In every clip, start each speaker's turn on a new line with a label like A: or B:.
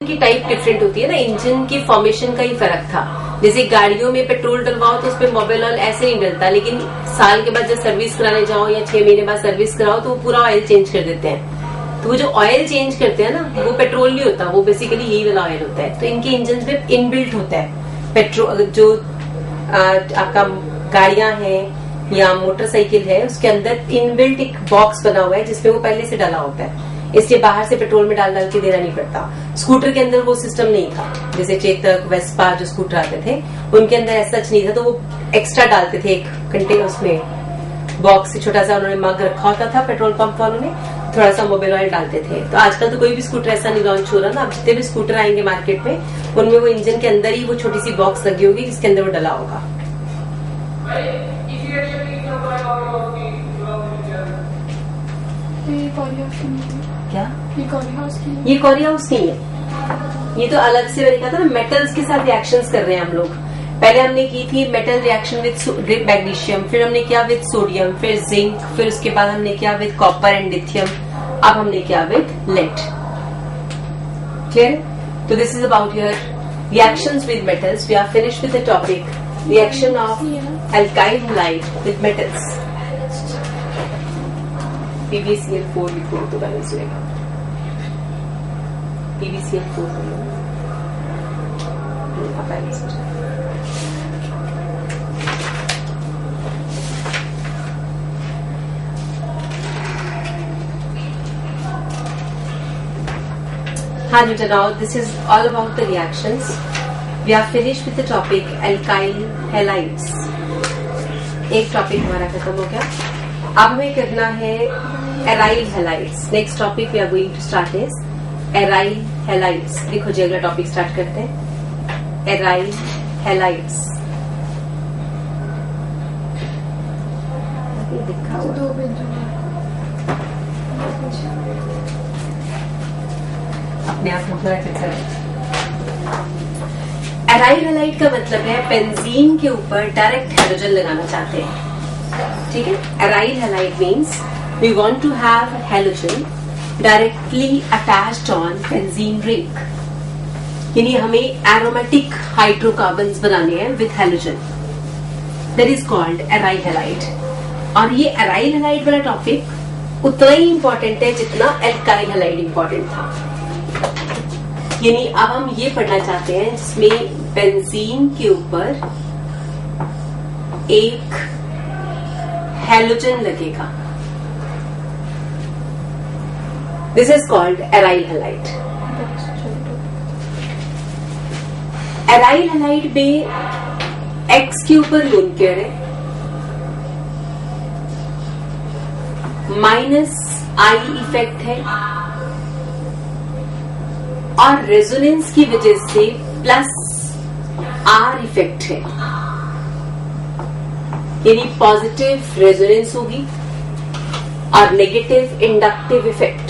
A: की type different होती है ना, इंजन की फॉर्मेशन का ही फर्क था। जैसे गाड़ियों में पेट्रोल डलवाओ तो उसमें मोबिल ऑयल ऐसे नहीं डलता, लेकिन साल के बाद जब सर्विस कराने जाओ या 6 महीने बाद सर्विस कराओ तो वो पूरा ऑयल चेंज कर देते हैं। तो वो जो ऑयल चेंज करते हैं ना, वो पेट्रोल नहीं होता, वो बेसिकली यही वाला ऑयल होता है। तो इनके इंजन में इनबिल्ट होता है पेट्रोल। जो आपका गाड़ियां हैं या मोटरसाइकिल है, उसके अंदर इनबिल्ट एक बॉक्स बना हुआ है जिसमें वो पहले से डला होता है, इसलिए बाहर से पेट्रोल में डाल डाल के देना नहीं पड़ता। स्कूटर के अंदर वो सिस्टम नहीं था, जैसे चेतक, वेस्पा जो स्कूटर आते थे उनके अंदर ऐसा सच नहीं था, तो वो एक्स्ट्रा डालते थे एक कंटेनर, उसमें बॉक्स से छोटा सा उन्होंने मग रखा होता था पेट्रोल पंप वालों ने, थोड़ा सा मोबिल ऑयल डालते थे। तो आजकल तो कोई भी स्कूटर ऐसा नहीं लॉन्च हो रहा ना, अब जितने भी स्कूटर आएंगे मार्केट में उनमें वो इंजन के अंदर ही वो छोटी सी बॉक्स लगी होगी जिसके अंदर वो डला होगा। क्या ये कोरिया हाउस नहीं है, ये तो अलग से मैंने कहा था ना, मेटल्स के साथ रिएक्शंस कर रहे हैं हम लोग। पहले हमने की थी मेटल रिएक्शन विद मैग्नीशियम, फिर हमने किया विद सोडियम, फिर जिंक, फिर उसके बाद हमने किया विद कॉपर एंड लिथियम, अब हमने किया विद लेड। क्लियर? तो this is about your reactions with metals. We are finished with the topic reaction of alkyl halide with metals. PbCl4 लिखो तो बैलेंस होगा। PbCl4 बैलेंस हो जाएगा। हाँ बेटा, now this is all about the reactions. We are finished with the topic alkyl halides. एक topic हमारा खत्म हो गया। अब हमें करना है aryl halides. Next topic we are going to start is aryl halides. देखो जी, अगला टॉपिक स्टार्ट करते हैं, एराइल हैलाइड्स। अपने आप में थोड़ा फिक्स है। एराइल हैलाइड का मतलब है बेंजीन के ऊपर डायरेक्ट हैलोजन लगाना चाहते हैं। ठीक है, aryl halide means we want to have halogen directly attached on benzene ring, यानी हमें एरोमेटिक हाइड्रोकार्बन्स बनाने हैं with halogen, that is called aryl halide. और ये एराइल हैलाइड वाला टॉपिक उतना ही इंपॉर्टेंट है जितना एल्काइल हैलाइड इंपॉर्टेंट था। यानी अब हम ये पढ़ना चाहते हैं जिसमें बेंजीन के ऊपर एक हैलोजन लगेगा, this is called aryl halide. Aryl halide में एक्स के ऊपर लोन केयर है, -I इफेक्ट है, और रेजोनेंस की वजह से +R इफेक्ट है, यानी पॉजिटिव रेजोनेंस होगी और नेगेटिव इंडक्टिव इफेक्ट।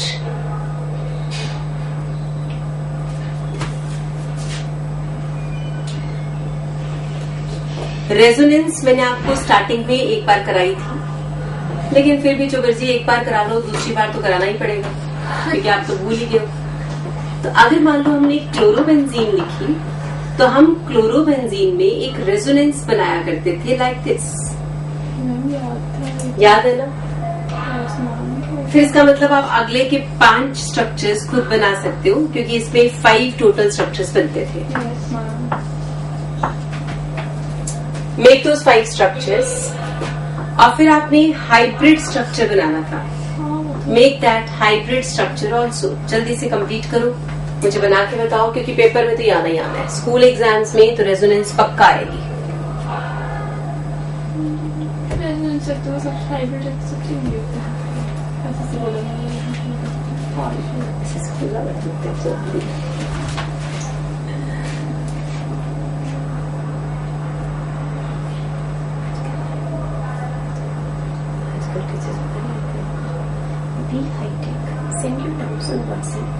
A: रेजोनेंस मैंने आपको स्टार्टिंग में एक बार कराई थी, लेकिन फिर भी चोगर जी एक बार करा लो, दूसरी बार तो कराना ही पड़ेगा क्योंकि आप तो भूल ही गए। तो अगर मान लो हमने क्लोरोबेंजीन लिखी तो हम क्लोरोबेंजीन में एक रेजोनेंस बनाया करते थे लाइक दिस, याद है ना? फिर इसका मतलब आप अगले के 5 स्ट्रक्चर्स खुद बना सकते हो क्योंकि इसमें 5 टोटल स्ट्रक्चर्स बनते थे। मेक दोस 5 स्ट्रक्चर्स, और फिर आपने हाइब्रिड स्ट्रक्चर बनाना था, make that hybrid structure also. जल्दी से कंप्लीट करो, मुझे बना के बताओ क्योंकि पेपर में तो आना ही आना है। स्कूल एग्जाम्स में तो रेजोनेंस पक्का आएगी। Be high tech. Send your doubts on WhatsApp.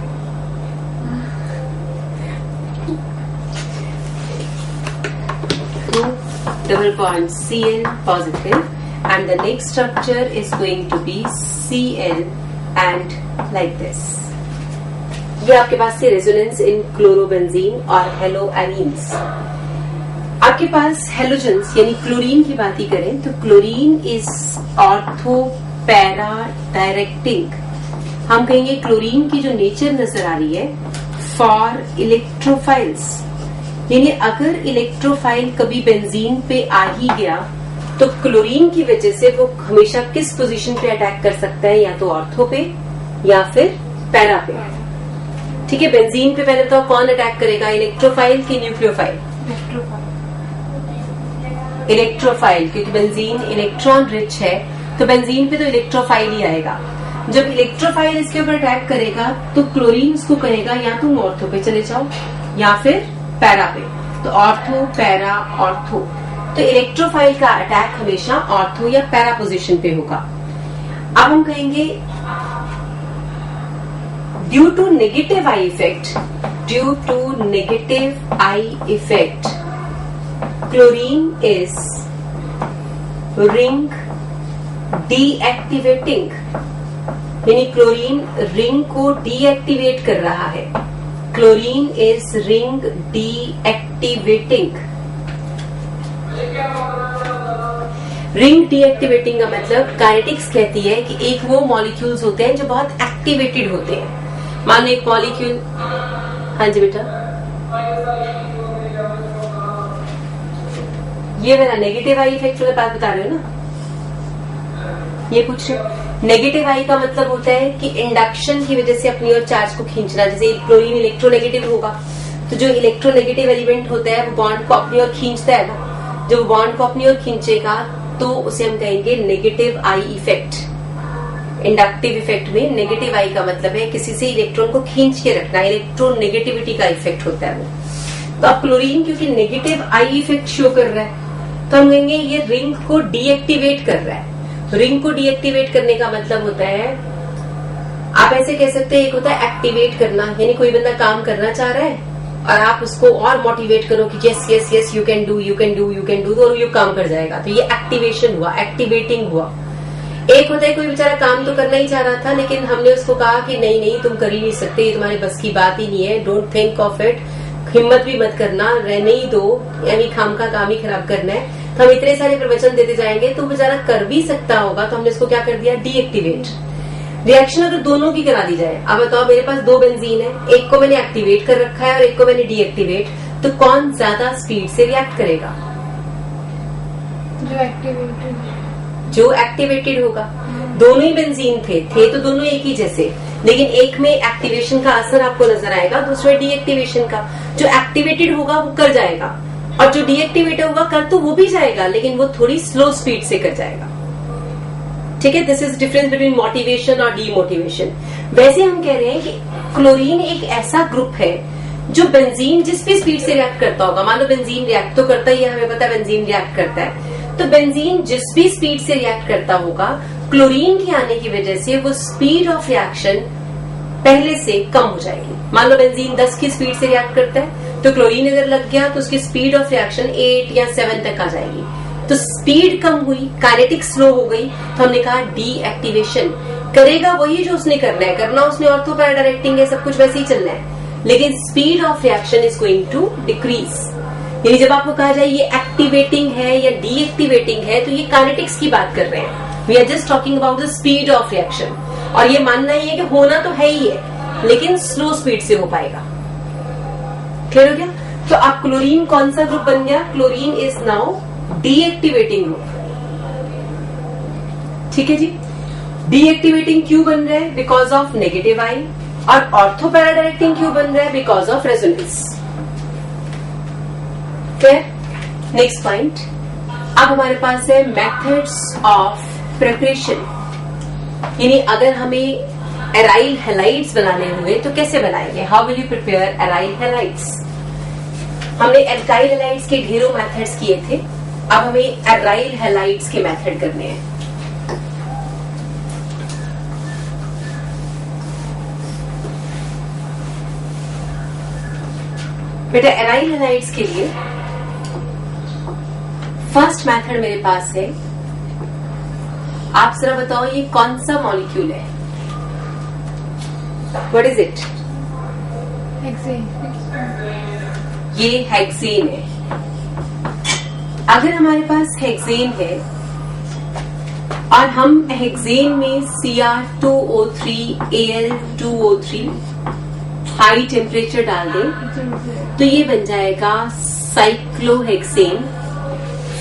A: Double bond Cl positive, and the next structure is going to be Cl and like this. ये आपके पास से रेजोनेंस इन क्लोरोबेंजीन और हेलोएमीन्स। आपके पास हेलोजेंस यानी क्लोरीन की बात ही करें तो chlorine is ortho para directing. हम कहेंगे क्लोरीन की जो नेचर नजर आ रही है फॉर इलेक्ट्रोफाइल्स, यानी अगर इलेक्ट्रोफाइल कभी बेंजीन पे आ ही गया तो क्लोरीन की वजह से वो हमेशा किस पोजीशन पे अटैक कर सकता है, या तो ऑर्थो पे या फिर पैरा पे। ठीक है, बेंजीन पे पहले तो कौन अटैक करेगा, इलेक्ट्रोफाइल की न्यूक्लियोफाइल? इलेक्ट्रोफाइल, क्योंकि बेंजीन इलेक्ट्रॉन रिच है तो बेंजीन पे तो इलेक्ट्रोफाइल ही आएगा। जब इलेक्ट्रोफाइल इसके ऊपर अटैक करेगा तो क्लोरीन उसको कहेगा या तुम ऑर्थो पे चले जाओ या फिर पैरा पे। तो ऑर्थो पैरा ऑर्थो, तो इलेक्ट्रोफाइल का अटैक हमेशा ऑर्थो या पैरा पोजीशन पे होगा। अब हम कहेंगे due to negative I effect, due to negative I effect chlorine is ring deactivating, यानी क्लोरीन रिंग को डीएक्टिवेट कर रहा है। Chlorine is ring deactivating. Ring deactivating का मतलब काइनेटिक्स कहती है कि एक वो मॉलिक्यूल्स होते हैं जो बहुत एक्टिवेटेड होते हैं। मान लो एक मॉलिक्यूल, हाँ जी बेटा, ये मेरा नेगेटिव आई इफेक्ट वाला बात बता रहे हो ना, ये पूछ रहे हो। नेगेटिव आई का मतलब होता है कि इंडक्शन की वजह से अपनी ओर चार्ज को खींचना। जैसे क्लोरीन इलेक्ट्रोनेगेटिव होगा तो जो इलेक्ट्रोनेगेटिव एलिमेंट होता है वो बॉन्ड को अपनी ओर खींचता है ना, जो बॉन्ड को अपनी ओर खींचेगा तो उसे हम कहेंगे negative I effect. Inductive effect में नेगेटिव आई का मतलब है किसी से इलेक्ट्रॉन को खींच के रखना, इलेक्ट्रोनेगेटिविटी का इफेक्ट होता है वो। तो अब क्लोरीन क्योंकि नेगेटिव आई इफेक्ट शो कर रहा है तो हम कहेंगे ये रिंग को डीएक्टिवेट कर रहा है। रिंग को डीएक्टिवेट करने का मतलब होता है, आप ऐसे कह सकते हैं, एक होता है एक्टिवेट करना, यानी कोई बंदा काम करना चाह रहा है और आप उसको और मोटिवेट करो कि yes yes yes you can do you can do you can do, तो ये काम कर जाएगा। तो ये एक्टिवेशन हुआ, एक्टिवेटिंग हुआ। एक होता है कोई बेचारा काम तो करना ही चाह रहा था लेकिन हमने उसको कहा कि नहीं नहीं तुम कर ही नहीं सकते, ये तुम्हारे बस की बात ही नहीं है, डोंट थिंक ऑफ इट, हिम्मत भी मत करना, रहने ही दो, यानी काम का काम ही खराब करना है। तो हम इतने सारे प्रवचन देते जाएंगे तो बेचारा कर भी सकता होगा, तो हमने इसको क्या कर दिया, डीएक्टिवेट। रिएक्शन अगर दोनों की करा दी जाए, अब बताओ मेरे पास दो बेंजीन है, एक को मैंने एक्टिवेट कर रखा है और एक को मैंने डीएक्टिवेट, तो कौन ज्यादा स्पीड से रिएक्ट करेगा? जो एक्टिवेटेड होगा। दोनों ही बेंजीन थे तो दोनों एक ही जैसे, लेकिन एक में एक्टिवेशन का असर आपको नजर आएगा, दूसरे डीएक्टिवेशन का। जो एक्टिवेटेड होगा वो कर जाएगा और जो डीएक्टिवेटेड होगा कर तो वो भी जाएगा लेकिन वो थोड़ी स्लो स्पीड से कर जाएगा। ठीक है, this is difference between motivation और डीमोटिवेशन। वैसे हम कह रहे हैं कि क्लोरीन एक ऐसा ग्रुप है जो बेंजीन जिस भी स्पीड से रिएक्ट करता होगा, मान लो बेंजीन रिएक्ट तो करता ही है, हमें पता है बेंजीन रिएक्ट करता है, तो बेंजीन जिस भी स्पीड से रिएक्ट करता होगा, क्लोरीन के आने की वजह से वो स्पीड ऑफ रिएक्शन पहले से कम हो जाएगी। मान लो बेंजीन 10 की स्पीड से रिएक्ट करता है तो क्लोरीन अगर लग गया तो उसकी स्पीड ऑफ रिएक्शन 8 या 7 तक आ जाएगी। तो स्पीड कम हुई, काइनेटिक्स स्लो हो गई, तो हमने कहा डीएक्टिवेशन। करेगा वही जो उसने करना है, करना उसने ऑर्थो पैरा डायरेक्टिंग है, सब कुछ वैसे ही चलना है, लेकिन speed of reaction is going to decrease. यानी जब आपको कहा जाए ये एक्टिवेटिंग है या डीएक्टिवेटिंग है तो ये काइनेटिक्स की बात कर रहे हैं। We are just talking about the speed of reaction, और ये मानना ही है कि होना तो है ही है लेकिन स्लो स्पीड से हो पाएगा। क्लियर हो गया? तो अब क्लोरीन कौन सा ग्रुप बन गया? Chlorine is now deactivating group. ठीक है जी, डीएक्टिवेटिंग क्यों बन रहा है? बिकॉज ऑफ नेगेटिव आई। और ऑर्थो पैरा डायरेक्टिंग क्यों बन रहा है? Because of resonance. Clear? Next point, अब हमारे पास है मेथड्स ऑफ प्रिपरेशन, यानी अगर हमें एराइल हैलाइड्स बनाने हुए तो कैसे बनाएंगे? How will you prepare aryl halides? हमने एल्काइल हैलाइड्स के ढेरों मेथड्स किए थे, अब हमें एराइल हैलाइड्स के मेथड करने हैं। बेटा एराइल हैलाइड्स के लिए फर्स्ट मेथड मेरे पास है, आप जरा बताओ ये कौन सा मॉलिक्यूल है? What is it? ये हेक्सेन है। अगर हमारे पास हेक्सेन है और हम हेक्सेन में Cr2O3Al2O3 हाई टेम्परेचर डाल दें तो ये बन जाएगा साइक्लोहेक्सेन।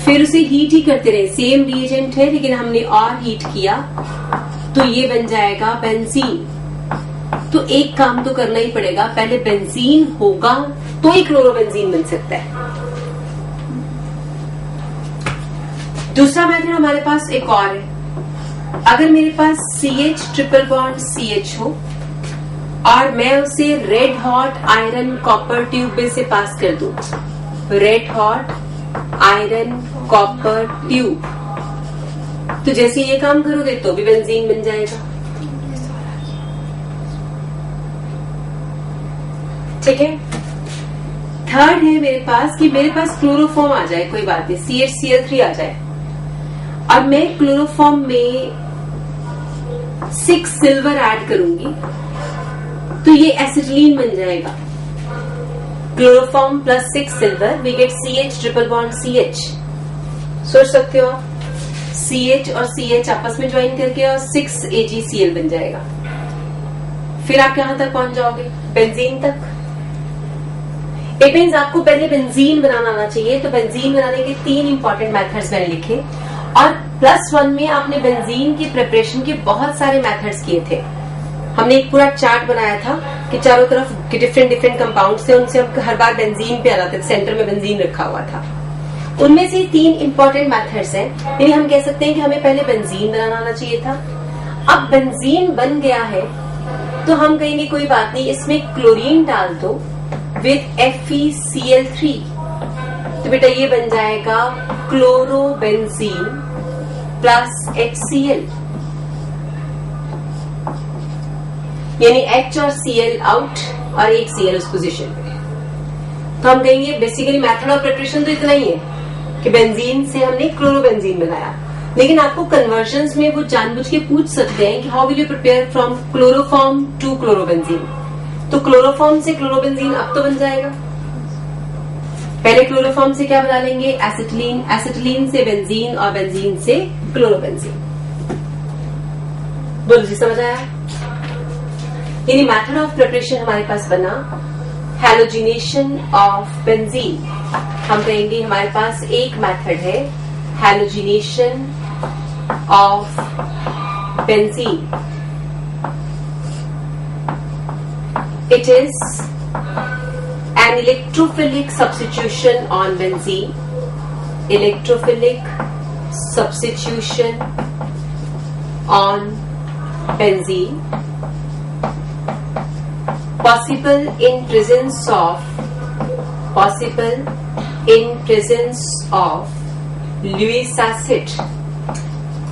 A: फिर उसे हीट ही करते रहे, सेम रिएजेंट है लेकिन हमने और हीट किया तो ये बन जाएगा बेंजीन। तो एक काम तो करना ही पड़ेगा, पहले बेंजीन होगा तो ही क्लोरोबेंजीन बन सकता है। दूसरा मेथड हमारे पास एक और है। अगर मेरे पास CH ट्रिपल बॉन्ड CH हो और मैं उसे red hot iron copper tube में से पास कर दूं, red hot iron copper tube, तो जैसे ये काम करोगे तो भी बेंजीन बन जाएगा। ठीक है। थर्ड है मेरे पास कि मेरे पास क्लोरोफॉर्म आ जाए, कोई बात नहीं, CHCl3 आ जाए और मैं क्लोरोफॉर्म में 6 सिल्वर ऐड करूंगी तो ये एसिटिलीन बन जाएगा। Chloroform plus 6 silver we get CH triple bond CH। सोच सकते हो आप, CH और CH आपस में ज्वाइन करके और 6 AgCl बन जाएगा। फिर आप कहां तक पहुंच जाओगे? बेंजीन तक। इट मीन्स आपको पहले बेंजीन बनाना आना चाहिए। तो बेंजीन बनाने के 3 इंपॉर्टेंट मेथड्स मैंने लिखे और +1 में आपने बेंजीन की प्रिपरेशन के बहुत सारे मेथड्स किए थे। हमने एक पूरा चार्ट बनाया था कि चारों तरफ डिफरेंट डिफरेंट कंपाउंड थे, उनसे हम हर बार बेंजीन पे आ रहा था, सेंटर में बेंजीन रखा हुआ था। उनमें से 3 इंपॉर्टेंट मेथड्स हैं, यानी हम कह सकते हैं कि हमें पहले बेंजीन बनाना आना चाहिए था। अब बेंजीन बन गया है तो हम कहेंगे कोई बात नहीं, इसमें क्लोरीन डाल दो विद FeCl3, तो बेटा ये बन जाएगा क्लोरोबेंजीन प्लस HCl, यानी H और Cl आउट और एक Cl उस पोजीशन पे। तो हम कहेंगे बेसिकली मेथड ऑफ प्रिपरेशन तो इतना ही है कि बेंजीन से हमने क्लोरोबेंजीन बनाया, लेकिन आपको कन्वर्जन्स में वो जानबूझ के पूछ सकते हैं कि how will you prepare from chloroform to chlorobenzene. तो क्लोरोफॉर्म से क्लोरोबेंजीन अब तो बन जाएगा। पहले क्लोरोफॉर्म से क्या बना लेंगे? एसिटिलीन, एसिटिलीन से बेंजीन और बेंजीन से क्लोरोबेंजीन। बोलो जी, समझ आया? यानी मेथड ऑफ प्रिपरेशन हमारे पास बना हैलोजिनेशन ऑफ बेंजीन। हम कहेंगे हमारे पास एक मेथड है halogenation of benzene. It is an electrophilic substitution on benzene. Electrophilic substitution on benzene. Possible in presence of Lewis acid.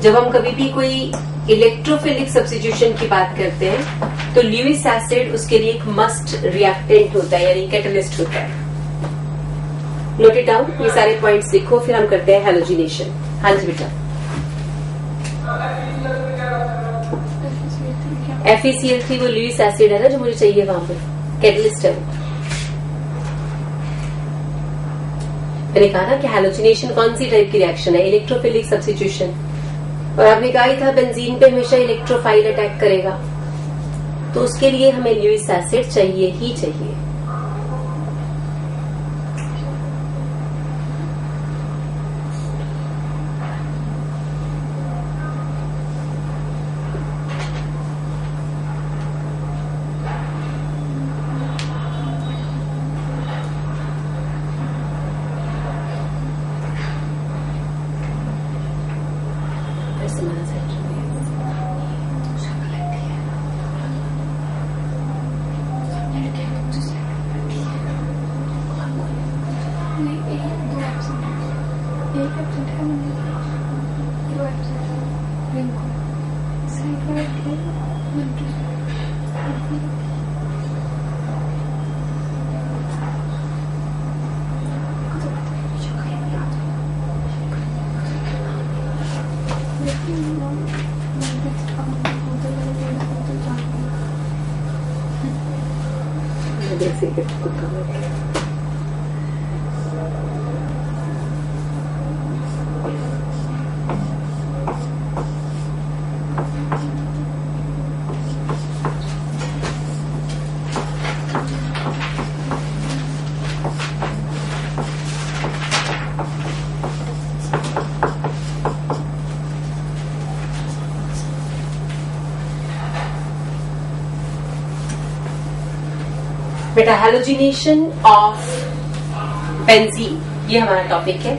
A: जब हम कभी भी कोई इलेक्ट्रोफिलिक सब्स्टिट्यूशन की बात करते हैं तो ल्यूइस एसिड उसके लिए एक मस्ट रिएक्टेंट होता है, यानी कैटलिस्ट होता है। नोट इट डाउन, ये सारे पॉइंट्स लिखो, फिर हम करते हैं हैलोजिनेशन। हाँ जी बेटा, FeCl3 वो ल्यूइस एसिड है ना जो मुझे चाहिए, वहां पे कैटलिस्ट है। मैंने कहा ना कि हैलोजिनेशन कौन सी टाइप की रिएक्शन है? Electrophilic substitution. और आपने कहा ही था बेंजीन पे हमेशा इलेक्ट्रोफाइल अटैक करेगा, तो उसके लिए हमें ल्यूइस एसिड चाहिए ही चाहिए। बेटा हैलोजिनेशन ऑफ बेंजीन, ये हमारा टॉपिक है।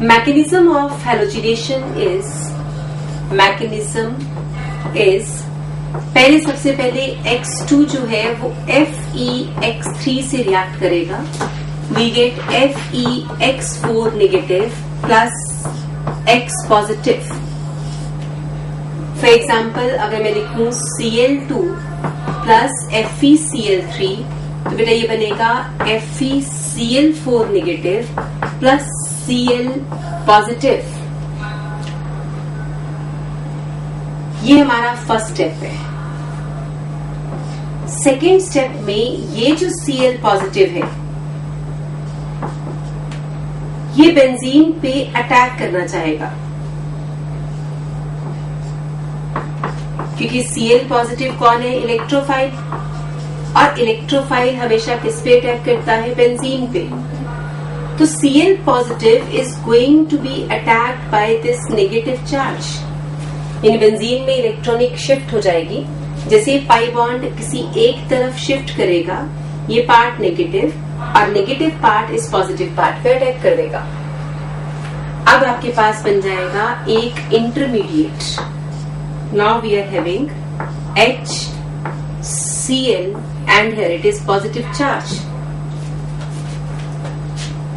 A: मैकेनिज्म ऑफ हैलोजिनेशन इज पहले सबसे पहले X2 जो है वो FeX3 से रिएक्ट करेगा। We get FeX4 negative plus X positive. For example अगर मैं लिखूं Cl2 प्लस FeCl3 तो बेटा ये बनेगा FeCl4 negative plus Cl positive. ये हमारा फर्स्ट स्टेप है। सेकेंड स्टेप में ये जो Cl पॉजिटिव है ये बेंजीन पे अटैक करना चाहेगा, क्योंकि Cl पॉजिटिव कौन है? इलेक्ट्रोफाइल, और इलेक्ट्रोफाइल हमेशा किस पे अटैक करता है? बेंजीन पे। तो Cl positive is going to be attacked by this negative charge. In benzene में इलेक्ट्रॉनिक शिफ्ट हो जाएगी। जैसे पाई बॉन्ड किसी एक तरफ शिफ्ट करेगा, ये पार्ट नेगेटिव और नेगेटिव पार्ट इस पॉजिटिव पार्ट पे अटैक कर देगा। अब आपके पास बन जाएगा एक intermediate. Now we are having HCl and here it is positive charge.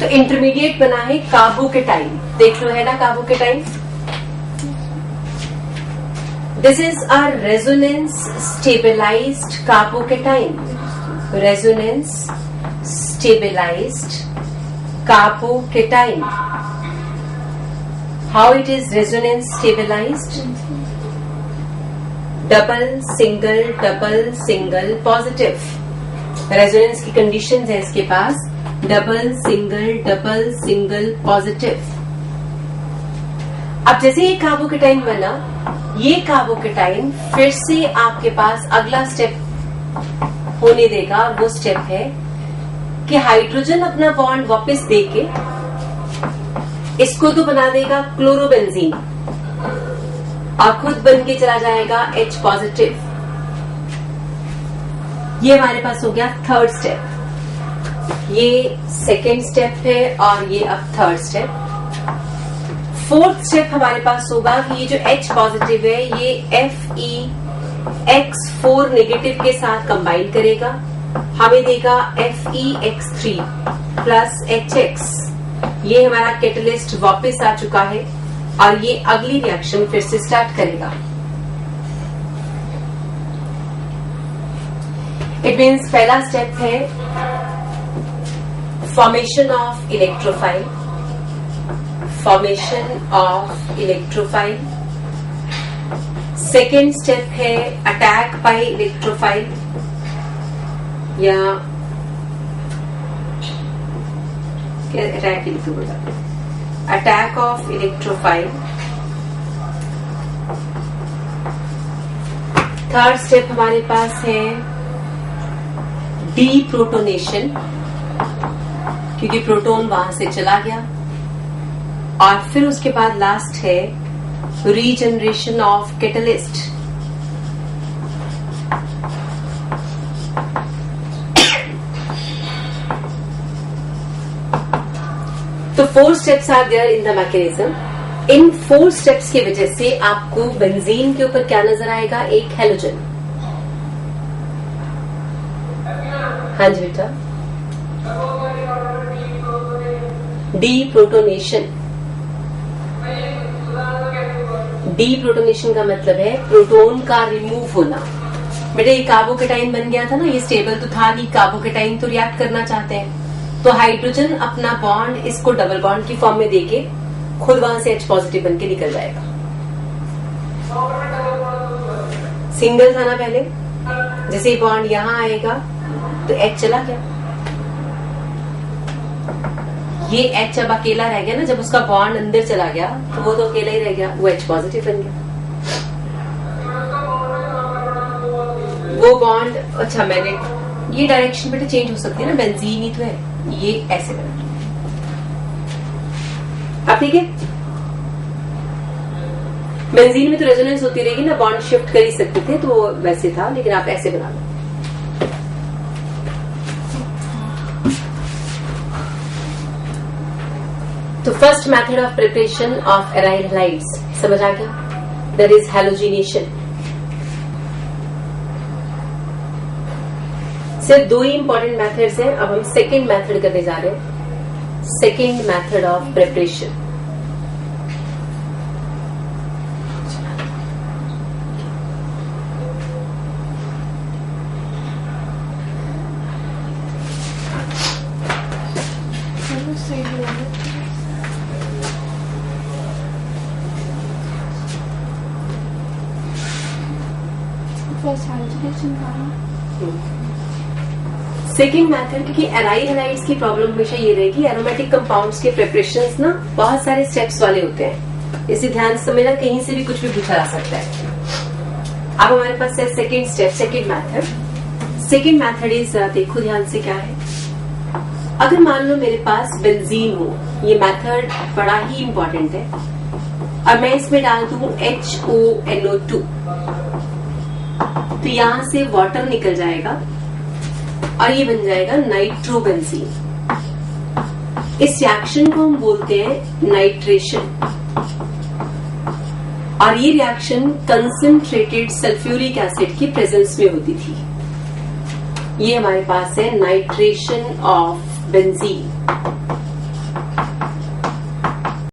A: तो इंटरमीडिएट बना है कार्बोकेटाइन। देख लो है ना carbocation. This is a resonance stabilized carbocation. Resonance stabilized carbocation. How it is resonance stabilized? Double single positive. Resonance की conditions है इसके पास double single positive. अब जैसे ये कार्बोकेटाइन बना, ये कार्बोकेटाइन फिर से आपके पास अगला स्टेप होने देगा। वो स्टेप है कि हाइड्रोजन अपना बॉन्ड वापस देके इसको तो बना देगा क्लोरोबेंजीन और खुद बन के चला जाएगा H पॉजिटिव। ये हमारे पास हो गया थर्ड स्टेप। ये सेकेंड स्टेप है और ये अब थर्ड स्टेप। फोर्थ स्टेप हमारे पास होगा कि ये जो H पॉजिटिव है ये FeX4 नेगेटिव के साथ कंबाइन करेगा, हमें देगा FeX3 प्लस HX। ये हमारा कैटलिस्ट वापस आ चुका है और ये अगली रिएक्शन फिर से स्टार्ट करेगा। इट मीन्स पहला स्टेप है formation of electrophile. Second step है अटैक बाय इलेक्ट्रोफाइल या अटैक ही लिखो बोला, attack of electrophile. Third step हमारे पास है डीप्रोटोनेशन, क्योंकि प्रोटॉन वहां से चला गया। और फिर उसके बाद लास्ट है रीजनरेशन ऑफ कैटलिस्ट। तो 4 steps are there in the mechanism. In 4 steps की वजह से आपको बेंजीन के ऊपर क्या नजर आएगा? एक हैलोजन। हाँ जी बेटा, डीप्रोटोनेशन। डीप्रोटोनेशन का मतलब है प्रोटॉन का रिमूव होना। बेटा ये कार्बोकेटाइन बन गया था ना, ये स्टेबल तो था नहीं, कार्बोकेटाइन तो रिएक्ट करना चाहते हैं, तो हाइड्रोजन अपना बॉन्ड इसको डबल बॉन्ड की फॉर्म में देके खुद वहां से H पॉजिटिव बन के निकल जाएगा। सिंगल था ना पहले, जैसे बॉन्ड यहां आएगा तो H चला गया। ये H अब अकेला रह गया ना, जब उसका बॉन्ड अंदर चला गया तो वो तो अकेला ही रह गया, वो H पॉजिटिव बन गया। वो बॉन्ड, अच्छा मैंने ये डायरेक्शन बेटा चेंज हो सकती है ना, बेंजीन ही तो है, ये ऐसे बना। अब ठीक है, बेंजीन में तो रेजोनेंस होती रहेगी ना, बॉन्ड शिफ्ट कर ही सकते थे, तो वो वैसे था, लेकिन आप ऐसे बना लो। तो first method of preparation of aryl halides समझ आ गया, दैट इज हैलोजिनेशन। सिर्फ 2 ही इंपॉर्टेंट मेथड्स हैं। अब हम सेकेंड मेथड करने जा रहे हैं, second method of preparation. Second method, क्योंकि एराइल हैलाइड्स की प्रॉब्लम हमेशा ये रहेगी, एरोमेटिक कंपाउंड्स के प्रिपरेशंस ना बहुत सारे स्टेप्स वाले होते हैं, इसे ध्यान से समझना, कहीं से भी कुछ भी पूछा जा सकता है। अब हमारे पास है second step, second method. Second method is, देखो ध्यान से क्या है, अगर मान लो मेरे पास बेंजीन हो, ये मेथड बड़ा ही इंपॉर्टेंट है, और मैं इसमें डाल दूं HONO2, तो यहां से वाटर निकल जाएगा और ये बन जाएगा नाइट्रोबेंजीन। इस रिएक्शन को हम बोलते हैं नाइट्रेशन, और ये रिएक्शन कंसंट्रेटेड सल्फ्यूरिक एसिड की प्रेजेंस में होती थी। ये हमारे पास है नाइट्रेशन ऑफ बेंजीन।